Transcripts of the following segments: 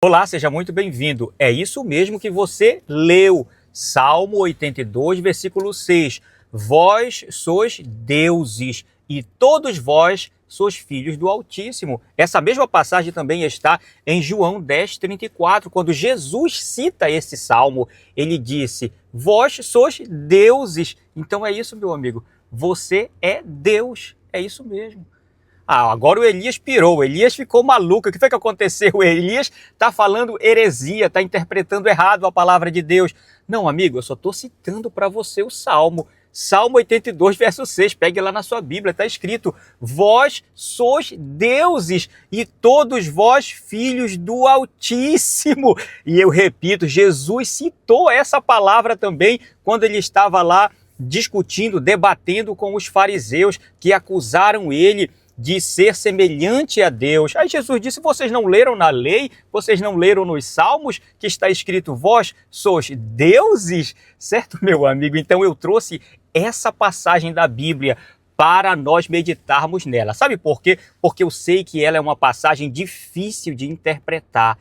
Olá, seja muito bem-vindo. É isso mesmo que você leu. Salmo 82, versículo 6. Vós sois deuses e todos vós sois filhos do Altíssimo. Essa mesma passagem também está em João 10:34, quando Jesus cita esse salmo. Ele disse, vós sois deuses. Então é isso, meu amigo. Você é Deus. É isso mesmo. Agora o Elias pirou, o Elias ficou maluco. O que foi que aconteceu? O Elias está falando heresia, está interpretando errado a palavra de Deus. Não, amigo, eu só estou citando para você o Salmo. Salmo 82, verso 6, pegue lá na sua Bíblia, está escrito, vós sois deuses e todos vós filhos do Altíssimo. E eu repito, Jesus citou essa palavra também quando ele estava lá discutindo, debatendo com os fariseus que acusaram ele de ser semelhante a Deus. Aí Jesus disse, vocês não leram na lei? Vocês não leram nos salmos que está escrito, vós sois deuses? Certo, meu amigo? Então eu trouxe essa passagem da Bíblia para nós meditarmos nela. Sabe por quê? Porque eu sei que ela é uma passagem difícil de interpretar.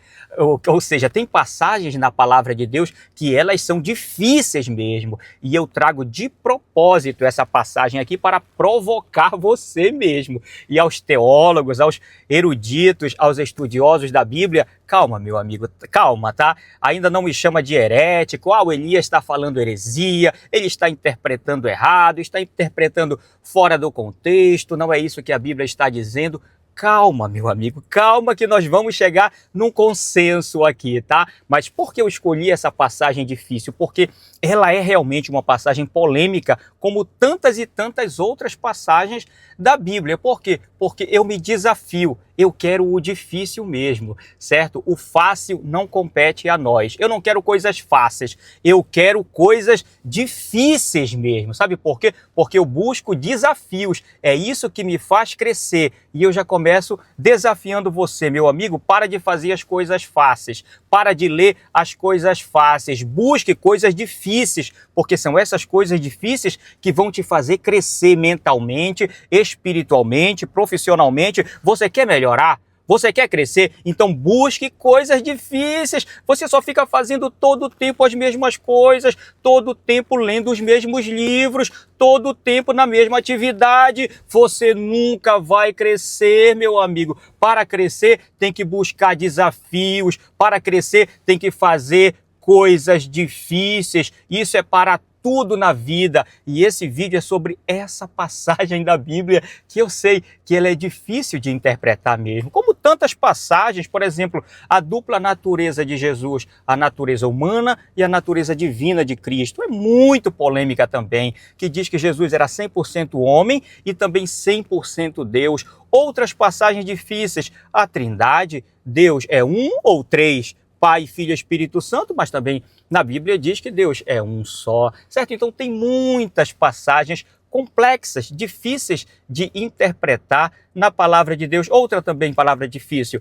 Ou seja, tem passagens na palavra de Deus que elas são difíceis mesmo. E eu trago de propósito essa passagem aqui para provocar você mesmo. E aos teólogos, aos eruditos, aos estudiosos da Bíblia, calma, meu amigo, calma, tá? Ainda não me chama de herético, o Elias está falando heresia, ele está interpretando errado, está interpretando fora do contexto, não é isso que a Bíblia está dizendo. Calma, meu amigo, calma que nós vamos chegar num consenso aqui, tá? Mas por que eu escolhi essa passagem difícil? Porque ela é realmente uma passagem polêmica, como tantas e tantas outras passagens da Bíblia. Por quê? Porque eu me desafio, eu quero o difícil mesmo, certo? O fácil não compete a nós. Eu não quero coisas fáceis, eu quero coisas difíceis mesmo. Sabe por quê? Porque eu busco desafios, é isso que me faz crescer. E eu já começo desafiando você, meu amigo, para de fazer as coisas fáceis, para de ler as coisas fáceis, busque coisas difíceis, porque são essas coisas difíceis que vão te fazer crescer mentalmente, espiritualmente, profissionalmente. Você quer melhorar? Você quer crescer? Então busque coisas difíceis. Você só fica fazendo todo o tempo as mesmas coisas, todo o tempo lendo os mesmos livros, todo o tempo na mesma atividade. Você nunca vai crescer, meu amigo. Para crescer, tem que buscar desafios. Para crescer, tem que fazer coisas difíceis. Isso é para tudo na vida. E esse vídeo é sobre essa passagem da Bíblia que eu sei que ela é difícil de interpretar mesmo. Como tantas passagens, por exemplo, a dupla natureza de Jesus, a natureza humana e a natureza divina de Cristo. É muito polêmica também, que diz que Jesus era 100% homem e também 100% Deus. Outras passagens difíceis, a Trindade, Deus é um ou três, Pai, Filho e Espírito Santo, mas também na Bíblia diz que Deus é um só, certo? Então tem muitas passagens complexas, difíceis de interpretar na palavra de Deus. Outra também palavra difícil,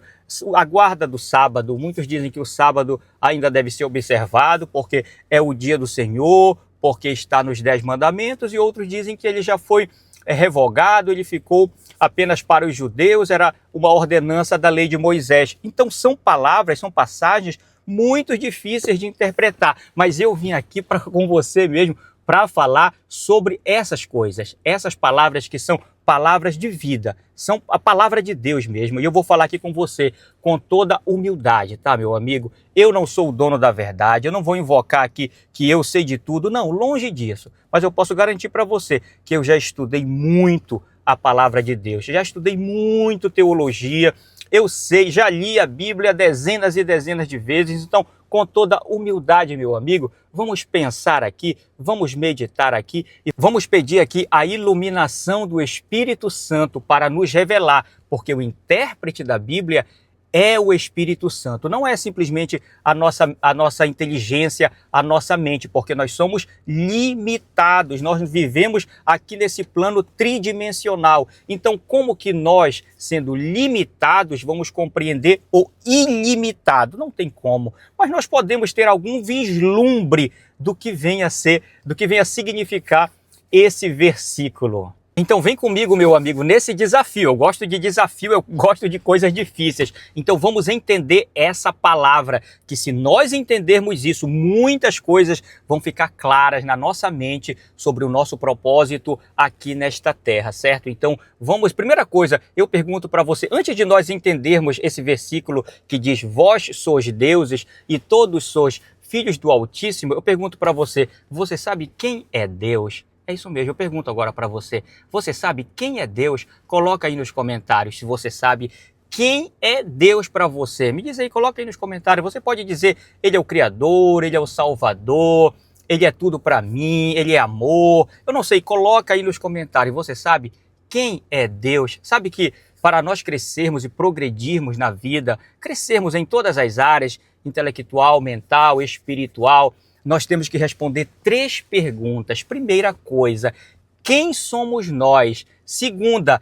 a guarda do sábado. Muitos dizem que o sábado ainda deve ser observado porque é o dia do Senhor, porque está nos 10 mandamentos, e outros dizem que ele já foi revogado, ele ficou apenas para os judeus, era uma ordenança da lei de Moisés. Então são palavras, são passagens muito difíceis de interpretar, mas eu vim aqui com você mesmo para falar sobre essas coisas, essas palavras que são palavras de vida, são a palavra de Deus mesmo. E eu vou falar aqui com você com toda humildade, tá, meu amigo? Eu não sou o dono da verdade, eu não vou invocar aqui que eu sei de tudo, não, longe disso. Mas eu posso garantir para você que eu já estudei muito a palavra de Deus, já estudei muito teologia, eu sei, já li a Bíblia dezenas e dezenas de vezes. Então, com toda humildade, meu amigo, vamos pensar aqui, vamos meditar aqui e vamos pedir aqui a iluminação do Espírito Santo para nos revelar, porque o intérprete da Bíblia é o Espírito Santo, não é simplesmente a nossa inteligência, a nossa mente, porque nós somos limitados, nós vivemos aqui nesse plano tridimensional. Então, como que nós, sendo limitados, vamos compreender o ilimitado? Não tem como, mas nós podemos ter algum vislumbre do que venha a ser, do que venha a significar esse versículo. Então vem comigo, meu amigo, nesse desafio. Eu gosto de desafio, eu gosto de coisas difíceis. Então vamos entender essa palavra, que se nós entendermos isso, muitas coisas vão ficar claras na nossa mente sobre o nosso propósito aqui nesta terra, certo? Então vamos, primeira coisa, eu pergunto para você, antes de nós entendermos esse versículo que diz, vós sois deuses e todos sois filhos do Altíssimo, eu pergunto para você, você sabe quem é Deus? É isso mesmo, eu pergunto agora para você, você sabe quem é Deus? Coloca aí nos comentários se você sabe quem é Deus para você. Me diz aí, coloca aí nos comentários, você pode dizer, ele é o Criador, ele é o Salvador, ele é tudo para mim, ele é amor, eu não sei, coloca aí nos comentários, você sabe quem é Deus? Sabe que para nós crescermos e progredirmos na vida, crescermos em todas as áreas, intelectual, mental, espiritual, nós temos que responder 3 perguntas. Primeira coisa, quem somos nós? Segunda,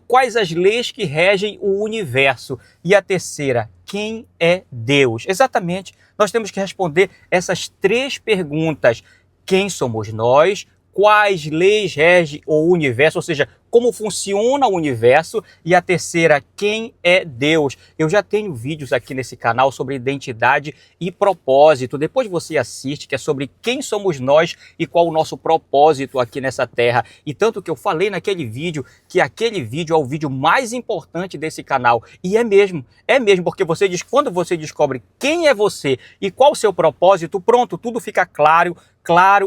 quais as leis que regem o universo? E a terceira, quem é Deus? Exatamente, nós temos que responder essas 3 perguntas. Quem somos nós? Quais leis regem o universo? Ou seja, como funciona o universo? E a terceira, quem é Deus? Eu já tenho vídeos aqui nesse canal sobre identidade e propósito. Depois você assiste, que é sobre quem somos nós e qual o nosso propósito aqui nessa terra. E tanto que eu falei naquele vídeo, que aquele vídeo é o vídeo mais importante desse canal. E é mesmo, porque você diz, quando você descobre quem é você e qual o seu propósito, pronto, tudo fica claro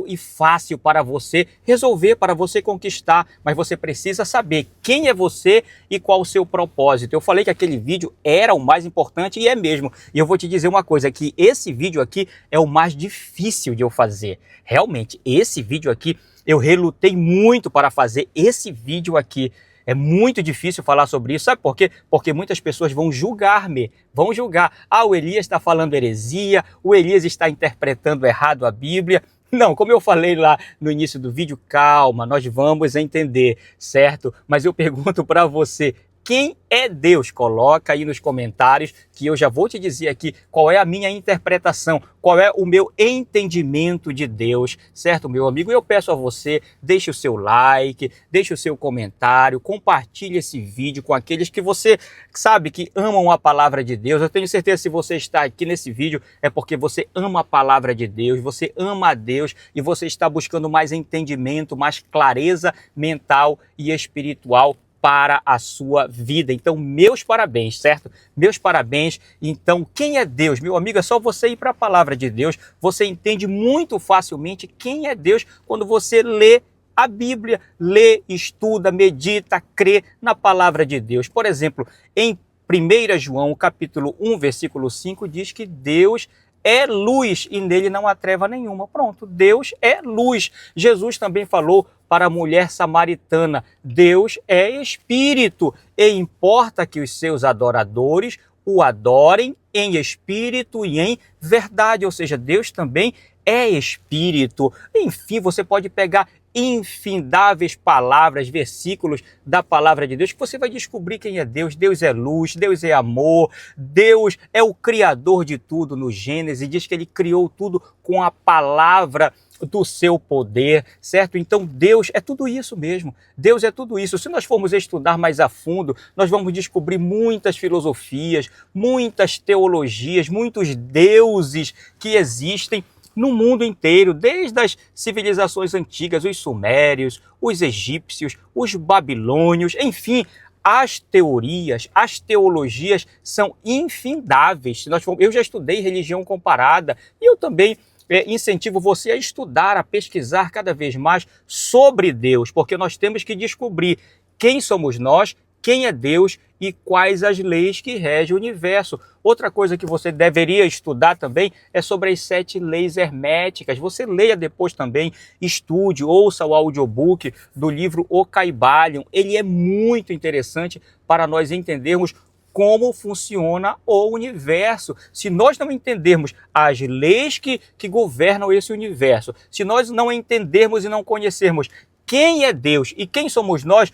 e fácil para você resolver, para você conquistar, mas você precisa saber quem é você e qual o seu propósito. Eu falei que aquele vídeo era o mais importante e é mesmo. E eu vou te dizer uma coisa, que esse vídeo aqui é o mais difícil de eu fazer. Realmente, esse vídeo aqui, eu relutei muito para fazer esse vídeo aqui. É muito difícil falar sobre isso, sabe por quê? Porque muitas pessoas vão julgar-me, vão julgar. Ah, o Elias está falando heresia, o Elias está interpretando errado a Bíblia. Não, como eu falei lá no início do vídeo, calma, nós vamos entender, certo? Mas eu pergunto para você, quem é Deus? Coloca aí nos comentários que eu já vou te dizer aqui qual é a minha interpretação, qual é o meu entendimento de Deus, certo, meu amigo? Eu peço a você, deixe o seu like, deixe o seu comentário, compartilhe esse vídeo com aqueles que você sabe que amam a palavra de Deus. Eu tenho certeza que se você está aqui nesse vídeo é porque você ama a palavra de Deus, você ama a Deus e você está buscando mais entendimento, mais clareza mental e espiritual para a sua vida. Então, meus parabéns, certo? Meus parabéns. Então, quem é Deus? Meu amigo, é só você ir para a palavra de Deus. Você entende muito facilmente quem é Deus quando você lê a Bíblia, lê, estuda, medita, crê na palavra de Deus. Por exemplo, em 1 João, capítulo 1, versículo 5, diz que Deus é luz e nele não há treva nenhuma. Pronto, Deus é luz. Jesus também falou para a mulher samaritana, Deus é espírito e importa que os seus adoradores o adorem em espírito e em verdade. Ou seja, Deus também é espírito. Enfim, você pode pegar infindáveis palavras, versículos da palavra de Deus, que você vai descobrir quem é Deus. Deus é luz, Deus é amor, Deus é o criador de tudo. No Gênesis diz que ele criou tudo com a palavra do seu poder, certo? Então Deus é tudo isso mesmo, Deus é tudo isso. Se nós formos estudar mais a fundo, nós vamos descobrir muitas filosofias, muitas teologias, muitos deuses que existem no mundo inteiro, desde as civilizações antigas, os sumérios, os egípcios, os babilônios, enfim, as teorias, as teologias são infindáveis. Eu já estudei religião comparada e eu também incentivo você a estudar, a pesquisar cada vez mais sobre Deus, porque nós temos que descobrir quem somos nós, quem é Deus e quais as leis que regem o universo. Outra coisa que você deveria estudar também é sobre as 7 leis herméticas. Você leia depois também, estude, ouça o audiobook do livro O Caibalion. Ele é muito interessante para nós entendermos como funciona o universo. Se nós não entendermos as leis que governam esse universo, se nós não entendermos e não conhecermos quem é Deus e quem somos nós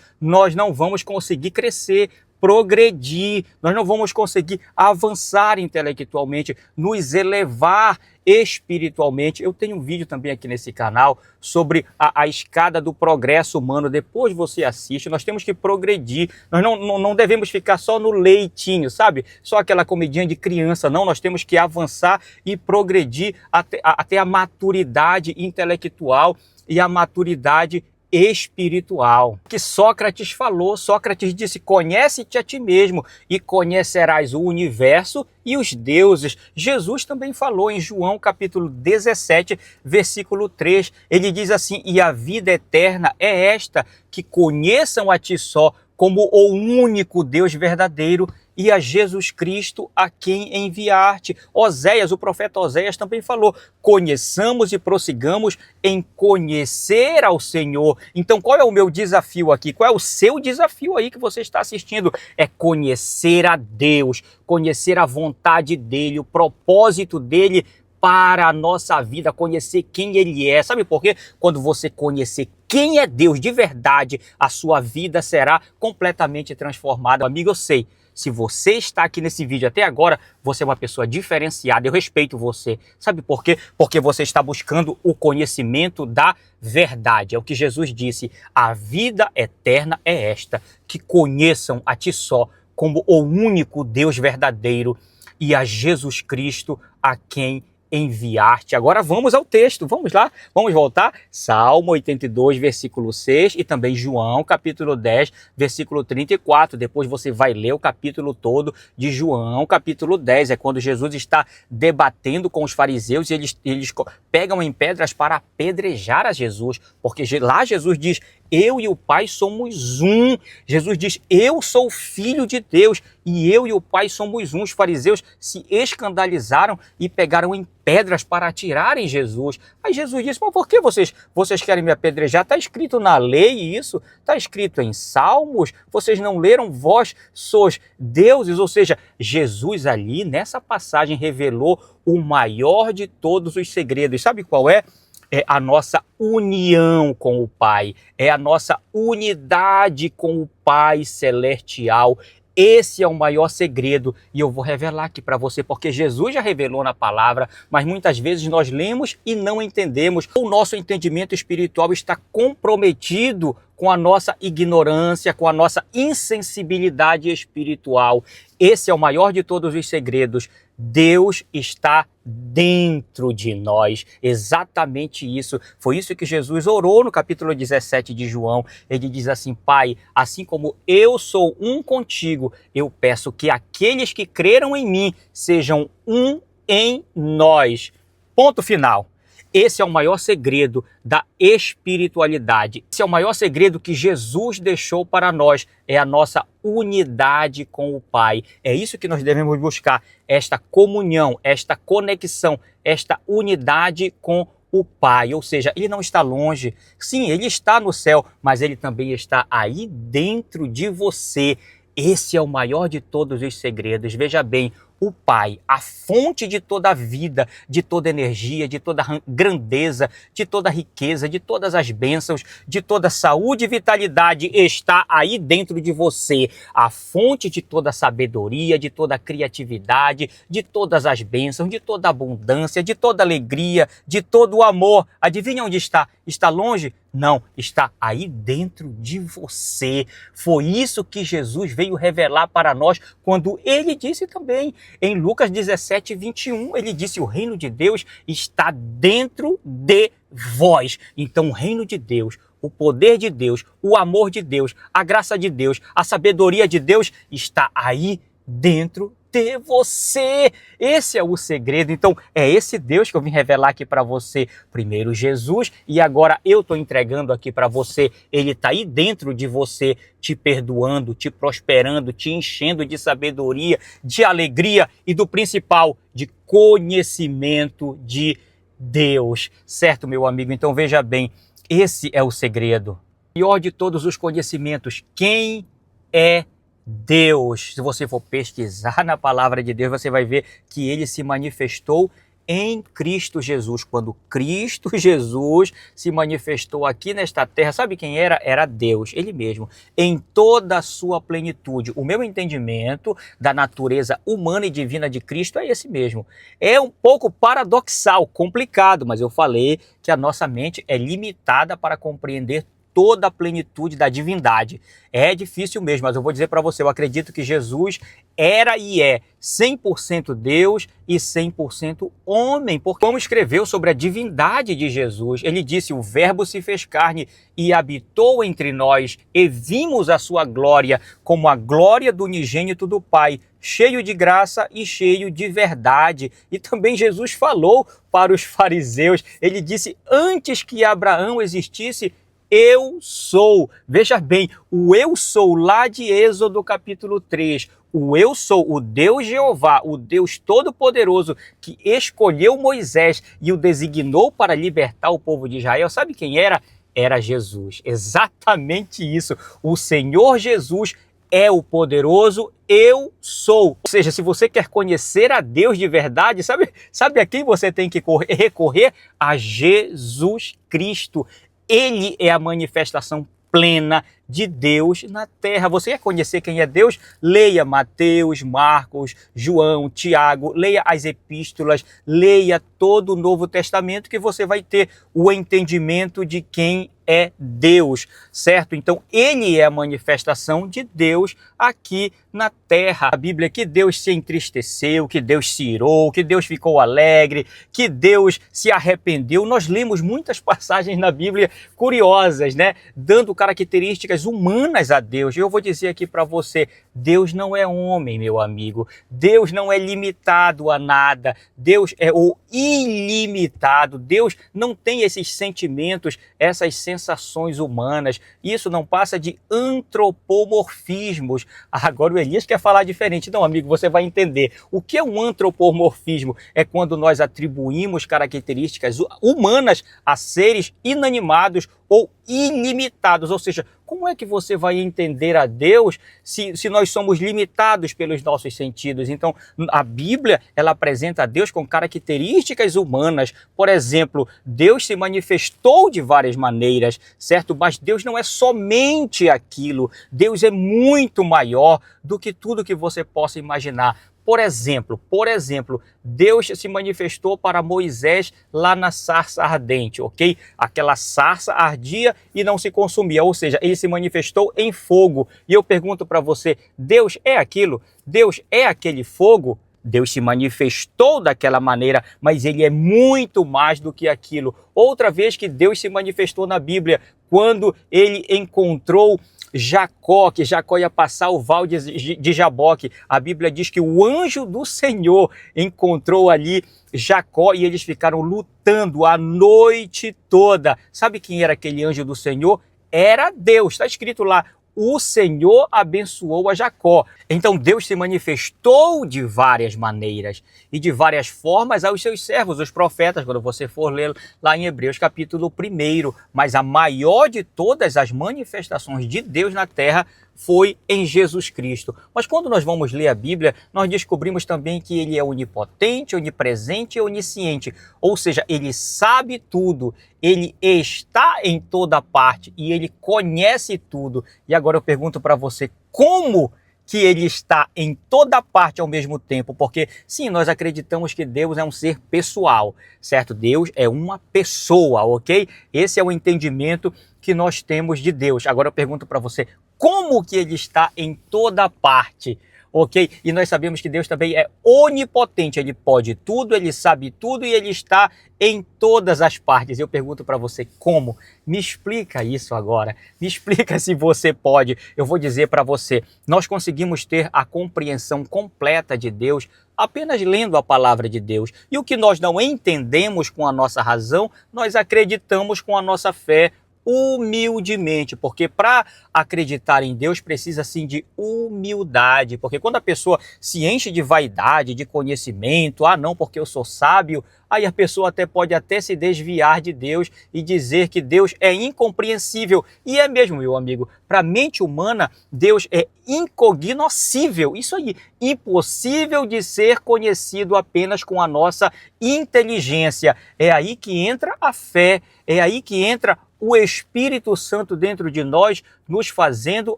não vamos conseguir crescer, progredir, nós não vamos conseguir avançar intelectualmente, nos elevar espiritualmente. Eu tenho um vídeo também aqui nesse canal sobre a escada do progresso humano. Depois você assiste, nós temos que progredir. Nós não devemos ficar só no leitinho, sabe? Só aquela comidinha de criança. Não, nós temos que avançar e progredir até a maturidade intelectual e a maturidade espiritual. Que Sócrates falou, Sócrates disse: conhece-te a ti mesmo e conhecerás o universo e os deuses. Jesus também falou em João capítulo 17, versículo 3, ele diz assim: e a vida eterna é esta, que conheçam a ti só, como o único Deus verdadeiro, e a Jesus Cristo a quem enviar-te. Oséias, o profeta Oséias também falou: conheçamos e prossigamos em conhecer ao Senhor. Então qual é o meu desafio aqui? Qual é o seu desafio aí que você está assistindo? É conhecer a Deus, conhecer a vontade dEle, o propósito dEle para a nossa vida, conhecer quem Ele é. Sabe por quê? Quando você conhecer quem é Deus de verdade, a sua vida será completamente transformada. Amigo, eu sei, se você está aqui nesse vídeo até agora, você é uma pessoa diferenciada, eu respeito você. Sabe por quê? Porque você está buscando o conhecimento da verdade. É o que Jesus disse: a vida eterna é esta, que conheçam a ti só, como o único Deus verdadeiro, e a Jesus Cristo a quem enviar-te. Agora vamos ao texto, vamos lá, vamos voltar. Salmo 82, versículo 6 e também João, capítulo 10, versículo 34. Depois você vai ler o capítulo todo de João, capítulo 10. É quando Jesus está debatendo com os fariseus e eles pegam em pedras para apedrejar a Jesus, porque lá Jesus diz: eu e o Pai somos um. Jesus diz: eu sou filho de Deus e eu e o Pai somos um. Os fariseus se escandalizaram e pegaram em pedras para atirarem Jesus. Aí Jesus disse: mas por que vocês querem me apedrejar? Está escrito na lei isso, está escrito em Salmos, vocês não leram? Vós sois deuses. Ou seja, Jesus ali nessa passagem revelou o maior de todos os segredos. Sabe qual é? É a nossa união com o Pai, é a nossa unidade com o Pai celestial. Esse é o maior segredo e eu vou revelar aqui para você, porque Jesus já revelou na palavra, mas muitas vezes nós lemos e não entendemos. O nosso entendimento espiritual está comprometido com a nossa ignorância, com a nossa insensibilidade espiritual. Esse é o maior de todos os segredos. Deus está dentro de nós. Exatamente isso. Foi isso que Jesus orou no capítulo 17 de João. Ele diz assim: Pai, assim como eu sou um contigo, eu peço que aqueles que creram em mim sejam um em nós. Ponto final. Esse é o maior segredo da espiritualidade. Esse é o maior segredo que Jesus deixou para nós. É a nossa unidade com o Pai. É isso que nós devemos buscar. Esta comunhão, esta conexão, esta unidade com o Pai. Ou seja, Ele não está longe. Sim, Ele está no céu, mas Ele também está aí dentro de você. Esse é o maior de todos os segredos. Veja bem, o Pai, a fonte de toda a vida, de toda energia, de toda grandeza, de toda riqueza, de todas as bênçãos, de toda saúde e vitalidade, está aí dentro de você. A fonte de toda sabedoria, de toda criatividade, de todas as bênçãos, de toda abundância, de toda alegria, de todo o amor. Adivinha onde está? Está longe? Não, está aí dentro de você. Foi isso que Jesus veio revelar para nós quando Ele disse também em Lucas 17, 21, Ele disse: o reino de Deus está dentro de vós. Então o reino de Deus, o poder de Deus, o amor de Deus, a graça de Deus, a sabedoria de Deus está aí dentro de você. Esse é o segredo. Então é esse Deus que eu vim revelar aqui para você. Primeiro Jesus, e agora eu estou entregando aqui para você. Ele está aí dentro de você, te perdoando, te prosperando, te enchendo de sabedoria, de alegria e do principal, de conhecimento de Deus. Certo, meu amigo? Então veja bem, esse é o segredo. O maior de todos os conhecimentos, quem é Deus? Se você for pesquisar na palavra de Deus, você vai ver que Ele se manifestou em Cristo Jesus. Quando Cristo Jesus se manifestou aqui nesta terra, sabe quem era? Era Deus, Ele mesmo, em toda a sua plenitude. O meu entendimento da natureza humana e divina de Cristo é esse mesmo. É um pouco paradoxal, complicado, mas eu falei que a nossa mente é limitada para compreender toda a plenitude da divindade. É difícil mesmo, mas eu vou dizer para você, eu acredito que Jesus era e é 100% Deus e 100% homem. Porque como escreveu sobre a divindade de Jesus, ele disse, o verbo se fez carne e habitou entre nós e vimos a sua glória como a glória do unigênito do Pai, cheio de graça e cheio de verdade. E também Jesus falou para os fariseus, ele disse, antes que Abraão existisse, eu sou. Veja bem, o eu sou lá de Êxodo capítulo 3. O eu sou, o Deus Jeová, o Deus Todo-Poderoso que escolheu Moisés e o designou para libertar o povo de Israel. Sabe quem era? Era Jesus. Exatamente isso. O Senhor Jesus é o poderoso eu sou. Ou seja, se você quer conhecer a Deus de verdade, sabe a quem você tem que recorrer? A Jesus Cristo. Ele é a manifestação plena de Deus na terra. Você quer conhecer quem é Deus? Leia Mateus, Marcos, João, Tiago, leia as epístolas, leia todo o Novo Testamento que você vai ter o entendimento de quem é Deus, certo? Então, ele é a manifestação de Deus aqui na terra. A Bíblia é que Deus se entristeceu, que Deus se irou, que Deus ficou alegre, que Deus se arrependeu. Nós lemos muitas passagens na Bíblia curiosas, né? Dando características humanas a Deus. E eu vou dizer aqui para você, Deus não é homem, meu amigo. Deus não é limitado a nada. Deus é o ilimitado. Deus não tem esses sentimentos, essas sensações humanas. Isso não passa de antropomorfismos. Agora o Elias quer falar diferente. Não, amigo, você vai entender. O que é um antropomorfismo? É quando nós atribuímos características humanas a seres inanimados ou ilimitados. Ou seja, como é que você vai entender a Deus se nós somos limitados pelos nossos sentidos? Então, a Bíblia, ela apresenta a Deus com características humanas. Por exemplo, Deus se manifestou de várias maneiras, certo? Mas Deus não é somente aquilo. Deus é muito maior do que tudo que você possa imaginar. Por exemplo, Deus se manifestou para Moisés lá na sarça ardente, ok? Aquela sarça ardia e não se consumia, ou seja, ele se manifestou em fogo. E eu pergunto para você, Deus é aquilo? Deus é aquele fogo? Deus se manifestou daquela maneira, mas ele é muito mais do que aquilo. Outra vez que Deus se manifestou na Bíblia, quando ele encontrou Jacó, que Jacó ia passar o val de Jaboque. A Bíblia diz que o anjo do Senhor encontrou ali Jacó e eles ficaram lutando a noite toda. Sabe quem era aquele anjo do Senhor? Era Deus. Está escrito lá, o Senhor abençoou a Jacó. Então Deus se manifestou de várias maneiras e de várias formas aos seus servos, os profetas, quando você for ler lá em Hebreus capítulo 1. Mas a maior de todas as manifestações de Deus na terra foi em Jesus Cristo. Mas quando nós vamos ler a Bíblia, nós descobrimos também que ele é onipotente, onipresente e onisciente. Ou seja, ele sabe tudo, ele está em toda parte e ele conhece tudo. E agora eu pergunto para você, como que ele está em toda parte ao mesmo tempo? Porque sim, nós acreditamos que Deus é um ser pessoal, certo? Deus é uma pessoa, ok? Esse é o entendimento que nós temos de Deus. Agora eu pergunto para você, como que ele está em toda parte? Ok? E nós sabemos que Deus também é onipotente, ele pode tudo, ele sabe tudo e ele está em todas as partes. Eu pergunto para você, como? Me explica isso agora, me explica se você pode. Eu vou dizer para você, nós conseguimos ter a compreensão completa de Deus apenas lendo a palavra de Deus. E o que nós não entendemos com a nossa razão, nós acreditamos com a nossa fé humildemente, porque para acreditar em Deus precisa sim de humildade, porque quando a pessoa se enche de vaidade, de conhecimento, não, porque eu sou sábio, aí a pessoa pode até se desviar de Deus e dizer que Deus é incompreensível. E é mesmo, meu amigo, para a mente humana, Deus é incognoscível, isso aí, impossível de ser conhecido apenas com a nossa inteligência. É aí que entra a fé, é aí que entra o Espírito Santo dentro de nós, nos fazendo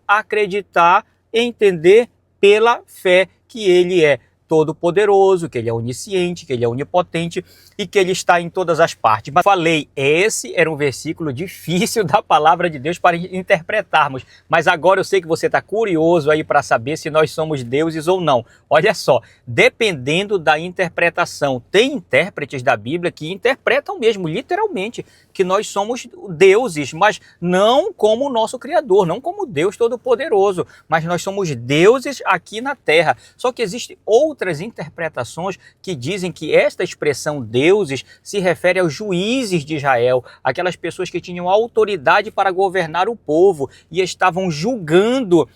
acreditar, entender pela fé que Ele é todo-poderoso, que Ele é onisciente, que Ele é onipotente e que Ele está em todas as partes. Mas falei, esse era um versículo difícil da palavra de Deus para interpretarmos. Mas agora eu sei que você está curioso aí para saber se nós somos deuses ou não. Olha só, dependendo da interpretação, tem intérpretes da Bíblia que interpretam mesmo, literalmente, que nós somos deuses, mas não como o nosso Criador, não como Deus Todo-Poderoso, mas nós somos deuses aqui na Terra. Só que existem outras interpretações que dizem que esta expressão deuses se refere aos juízes de Israel, aquelas pessoas que tinham autoridade para governar o povo e estavam julgando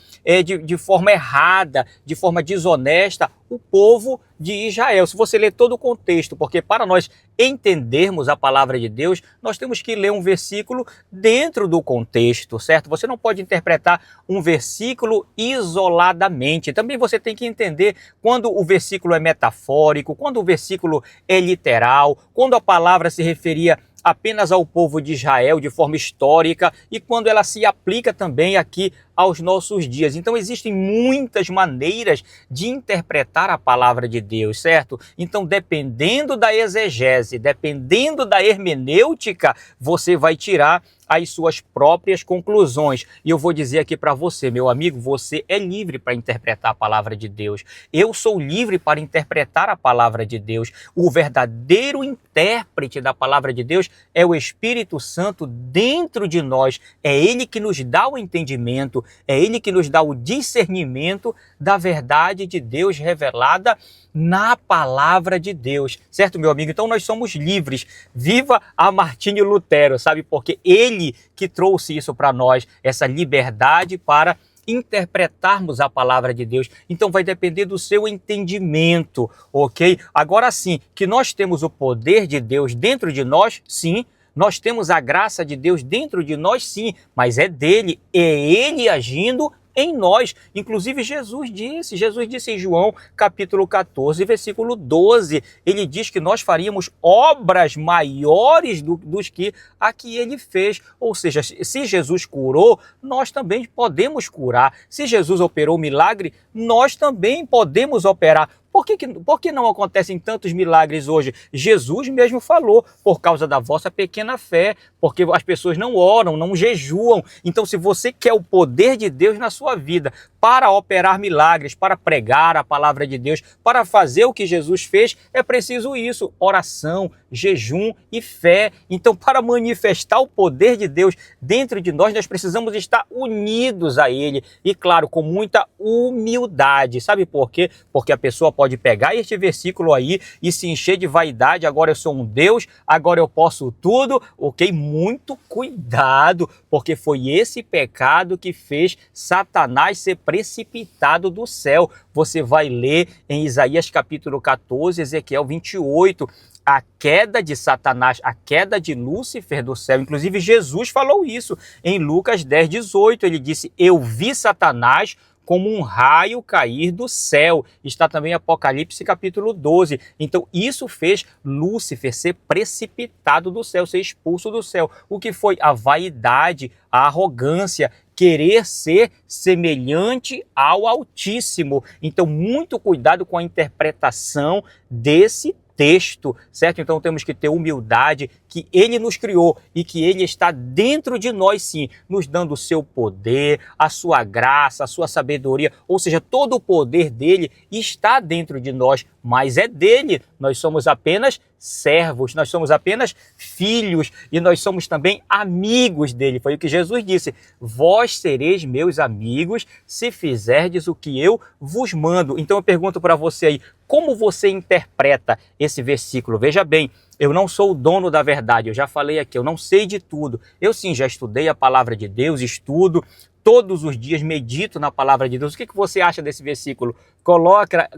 de forma errada, de forma desonesta, o povo de Israel. Se você ler todo o contexto, porque para nós entendermos a palavra de Deus, nós temos que ler um versículo dentro do contexto, certo? Você não pode interpretar um versículo isoladamente. Também você tem que entender quando o versículo é metafórico, quando o versículo é literal, quando a palavra se referia apenas ao povo de Israel de forma histórica e quando ela se aplica também aqui aos nossos dias. Então existem muitas maneiras de interpretar a palavra de Deus, certo? Então, dependendo da exegese, dependendo da hermenêutica, você vai tirar as suas próprias conclusões. E eu vou dizer aqui para você, meu amigo, você é livre para interpretar a palavra de Deus. Eu sou livre para interpretar a palavra de Deus. O verdadeiro intérprete da palavra de Deus é o Espírito Santo dentro de nós. É Ele que nos dá o entendimento, é Ele que nos dá o discernimento da verdade de Deus revelada na palavra de Deus, certo, meu amigo? Então nós somos livres. Viva a Martinho Lutero, sabe? Porque ele que trouxe isso para nós, essa liberdade para interpretarmos a palavra de Deus. Então vai depender do seu entendimento, ok? Agora sim, que nós temos o poder de Deus dentro de nós, sim. Nós temos a graça de Deus dentro de nós, sim, mas é dele, é ele agindo em nós. Inclusive Jesus disse em João capítulo 14, versículo 12, ele diz que nós faríamos obras maiores dos que a que ele fez. Ou seja, se Jesus curou, nós também podemos curar. Se Jesus operou milagre, nós também podemos operar. Por que não acontecem tantos milagres hoje? Jesus mesmo falou, por causa da vossa pequena fé, porque as pessoas não oram, não jejuam. Então, se você quer o poder de Deus na sua vida para operar milagres, para pregar a palavra de Deus, para fazer o que Jesus fez, é preciso isso, oração, jejum e fé. Então, para manifestar o poder de Deus dentro de nós, nós precisamos estar unidos a Ele e, claro, com muita humildade. Sabe por quê? Porque a pessoa pode pegar este versículo aí e se encher de vaidade. Agora eu sou um Deus, agora eu posso tudo, ok? Muito cuidado, porque foi esse pecado que fez Satanás ser precipitado do céu. Você vai ler em Isaías capítulo 14, Ezequiel 28, a queda de Satanás, a queda de Lúcifer do céu. Inclusive Jesus falou isso em Lucas 10, 18. Ele disse, eu vi Satanás como um raio cair do céu. Está também em Apocalipse capítulo 12. Então isso fez Lúcifer ser precipitado do céu, ser expulso do céu. O que foi? A vaidade, a arrogância, querer ser semelhante ao Altíssimo. Então muito cuidado com a interpretação desse texto, certo? Então temos que ter humildade, que Ele nos criou e que Ele está dentro de nós, sim, nos dando o seu poder, a sua graça, a sua sabedoria, ou seja, todo o poder dele está dentro de nós, mas é dele, nós somos apenas servos, nós somos apenas filhos e nós somos também amigos dele. Foi o que Jesus disse: vós sereis meus amigos se fizerdes o que eu vos mando. Então eu pergunto para você aí, como você interpreta esse versículo? Veja bem, eu não sou o dono da verdade, eu já falei aqui, eu não sei de tudo. Eu sim, já estudei a palavra de Deus, estudo, todos os dias medito na palavra de Deus. O que você acha desse versículo? Coloca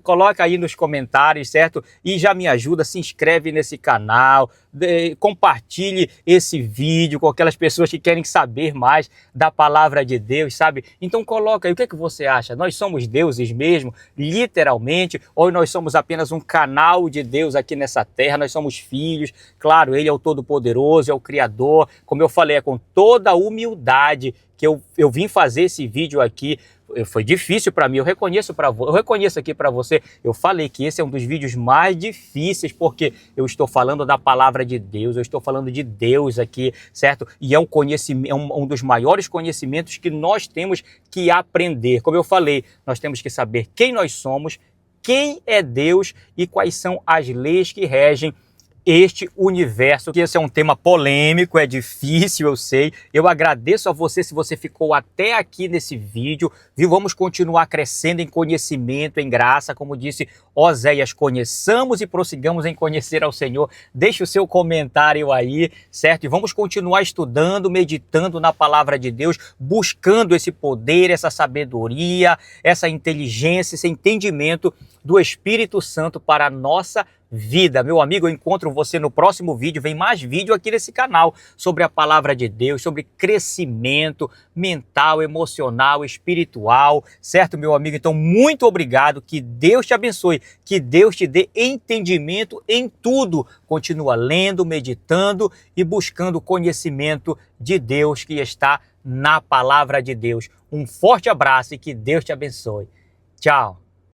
aí nos comentários, certo? E já me ajuda, se inscreve nesse canal, compartilhe esse vídeo com aquelas pessoas que querem saber mais da palavra de Deus, sabe? Então coloca aí, o que você acha? Nós somos deuses mesmo, literalmente, ou nós somos apenas um canal de Deus aqui nessa terra? Nós somos filhos, claro, Ele é o Todo-Poderoso, é o Criador. Como eu falei, é com toda a humildade que eu vim fazer esse vídeo aqui. Foi difícil para mim, eu reconheço aqui para você, eu falei que esse é um dos vídeos mais difíceis, porque eu estou falando da palavra de Deus, eu estou falando de Deus aqui, certo? E é um conhecimento, um dos maiores conhecimentos que nós temos que aprender. Como eu falei, nós temos que saber quem nós somos, quem é Deus e quais são as leis que regem este universo. Que esse é um tema polêmico, é difícil, eu sei. Eu agradeço a você se você ficou até aqui nesse vídeo, viu? Vamos continuar crescendo em conhecimento, em graça, como disse Oséias, conheçamos e prossigamos em conhecer ao Senhor. Deixe o seu comentário aí, certo? E vamos continuar estudando, meditando na palavra de Deus, buscando esse poder, essa sabedoria, essa inteligência, esse entendimento do Espírito Santo para a nossa vida. Meu amigo, eu encontro você no próximo vídeo. Vem mais vídeo aqui nesse canal sobre a palavra de Deus, sobre crescimento mental, emocional, espiritual, certo, meu amigo? Então, muito obrigado, que Deus te abençoe, que Deus te dê entendimento em tudo. Continua lendo, meditando e buscando o conhecimento de Deus que está na palavra de Deus. Um forte abraço e que Deus te abençoe. Tchau.